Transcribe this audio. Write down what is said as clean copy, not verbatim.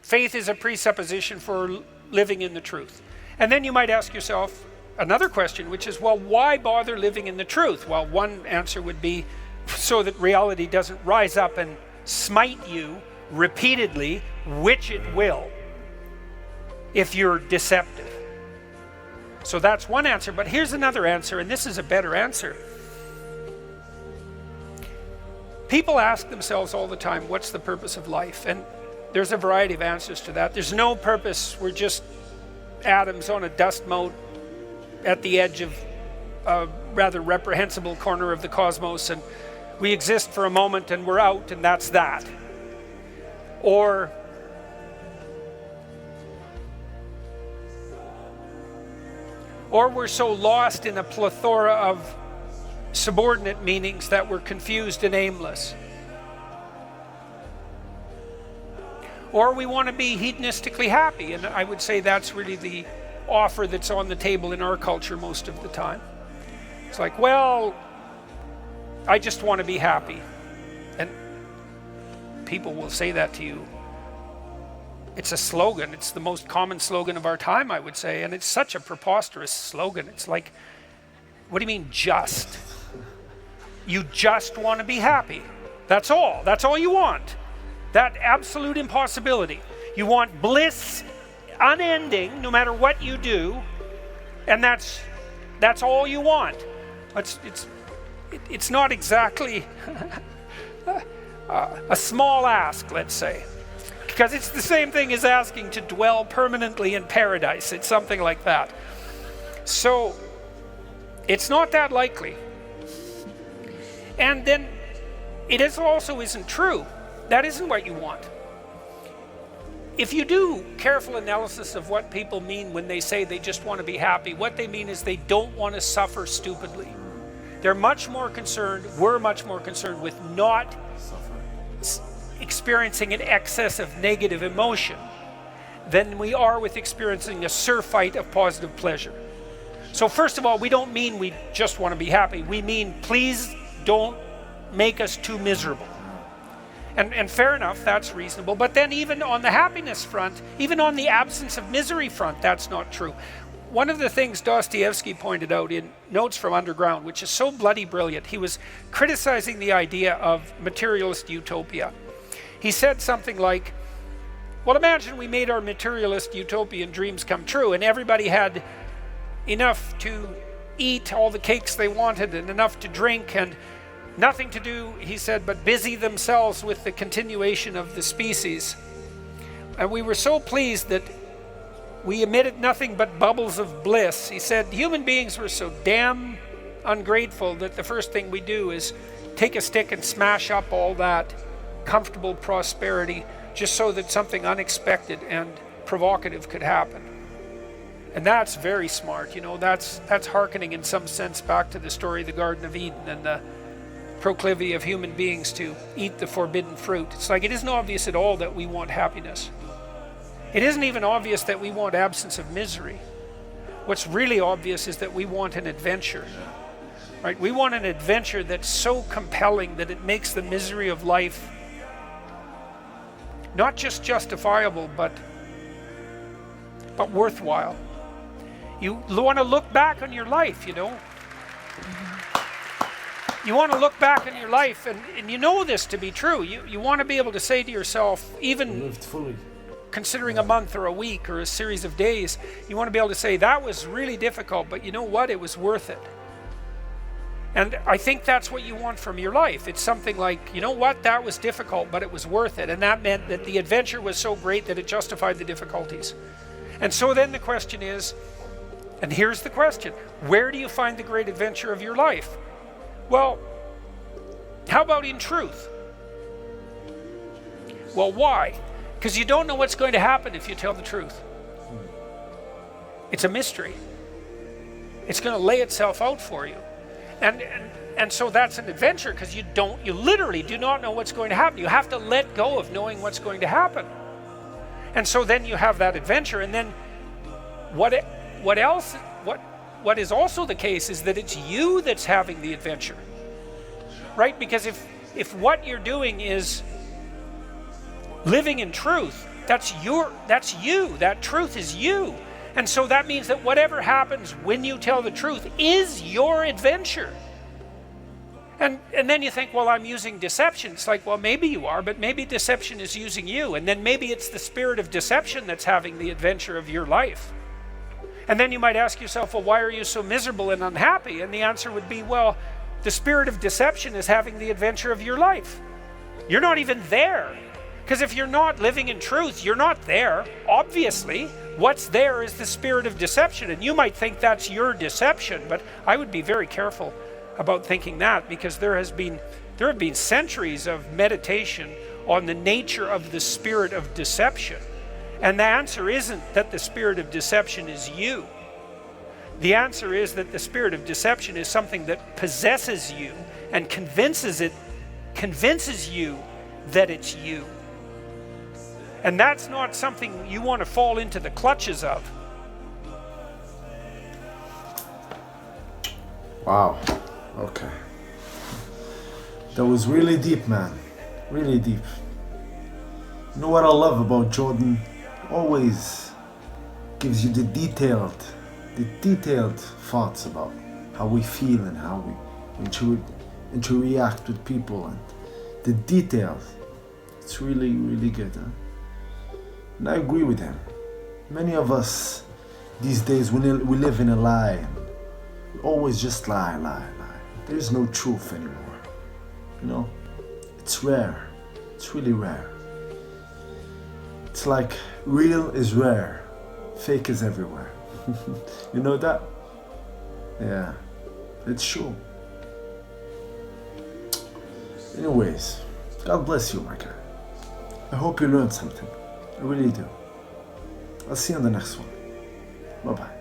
Faith is a presupposition for living in the truth. And then you might ask yourself another question, which is, well, why bother living in the truth? Well, one answer would be so that reality doesn't rise up and smite you repeatedly, which it will, if you're deceptive. So that's one answer, but here's another answer, and this is a better answer. People ask themselves all the time, what's the purpose of life? And there's a variety of answers to that. There's no purpose. We're just atoms on a dust mote at the edge of a rather reprehensible corner of the cosmos, and we exist for a moment and we're out, and that's that. Or we're so lost in a plethora of subordinate meanings that we're confused and aimless. Or we want to be hedonistically happy, and I would say that's really the offer that's on the table in our culture most of the time. It's like, well, I just want to be happy. And people will say that to you. It's a slogan. It's the most common slogan of our time, I would say, and it's such a preposterous slogan. It's like, what do you mean just? You just want to be happy. That's all. That's all you want. That absolute impossibility. You want bliss unending no matter what you do, and that's all you want. It's not exactly a small ask, let's say, because it's the same thing as asking to dwell permanently in paradise. It's something like that. So it's not that likely. And then it also isn't true. That isn't what you want. If you do careful analysis of what people mean when they say they just want to be happy, what they mean is they don't want to suffer stupidly. We're much more concerned with not experiencing an excess of negative emotion than we are with experiencing a surfeit of positive pleasure. So first of all, we don't mean we just want to be happy. We mean, please don't make us too miserable. And fair enough, that's reasonable. But then even on the happiness front, even on the absence of misery front, that's not true. One of the things Dostoevsky pointed out in Notes from Underground, which is so bloody brilliant, he was criticizing the idea of materialist utopia. He said something like, well, imagine we made our materialist utopian dreams come true, and everybody had enough to eat all the cakes they wanted and enough to drink and nothing to do, he said, but busy themselves with the continuation of the species. And we were so pleased that we emitted nothing but bubbles of bliss. He said, human beings were so damn ungrateful that the first thing we do is take a stick and smash up all that comfortable prosperity just so that something unexpected and provocative could happen. And that's very smart. You know, that's hearkening in some sense back to the story of the Garden of Eden and the proclivity of human beings to eat the forbidden fruit. It's like, it isn't obvious at all that we want happiness. It isn't even obvious that we want absence of misery. What's really obvious is that we want an adventure, right? We want an adventure that's so compelling that it makes the misery of life not just justifiable, but worthwhile. You want to look back on your life, you know. You want to look back on your life, and you know this to be true. You want to be able to say to yourself, even lived fully, considering a month or a week or a series of days, you want to be able to say, that was really difficult, but you know what? It was worth it. And I think that's what you want from your life. It's something like, you know what? That was difficult, but it was worth it. And that meant that the adventure was so great that it justified the difficulties. And so then the question is, and here's the question, where do you find the great adventure of your life? Well, how about in truth? Well, why? Because you don't know what's going to happen if you tell the truth. It's a mystery. It's going to lay itself out for you. And so that's an adventure, because you literally do not know what's going to happen. You have to let go of knowing what's going to happen. And so then you have that adventure, and then what is also the case is that it's you that's having the adventure, right? Because if what you're doing is living in truth, That's you. That truth is you. And so that means that whatever happens when you tell the truth is your adventure. And then you think, well, I'm using deception. It's like, well, maybe you are, but maybe deception is using you. And then maybe it's the spirit of deception that's having the adventure of your life. And then you might ask yourself, well, why are you so miserable and unhappy? And the answer would be, well, the spirit of deception is having the adventure of your life. You're not even there. Because if you're not living in truth, you're not there. Obviously, what's there is the spirit of deception. And you might think that's your deception, but I would be very careful about thinking that, because there have been centuries of meditation on the nature of the spirit of deception. And the answer isn't that the spirit of deception is you. The answer is that the spirit of deception is something that possesses you and convinces you that it's you. And that's not something you want to fall into the clutches of. Wow. Okay. That was really deep, man. Really deep. You know what I love about Jordan? Always gives you the detailed thoughts about how we feel and how we interact with people, and the details. It's really, really good, huh? And I agree with him. Many of us these days, we live in a lie. We always just lie. There's no truth anymore. You know, it's rare. It's really rare. It's like real is rare, fake is everywhere. You know that? Yeah, it's true. Anyways, God bless you, my guy. I hope you learned something. I really do. I'll see you on the next one. Bye-bye.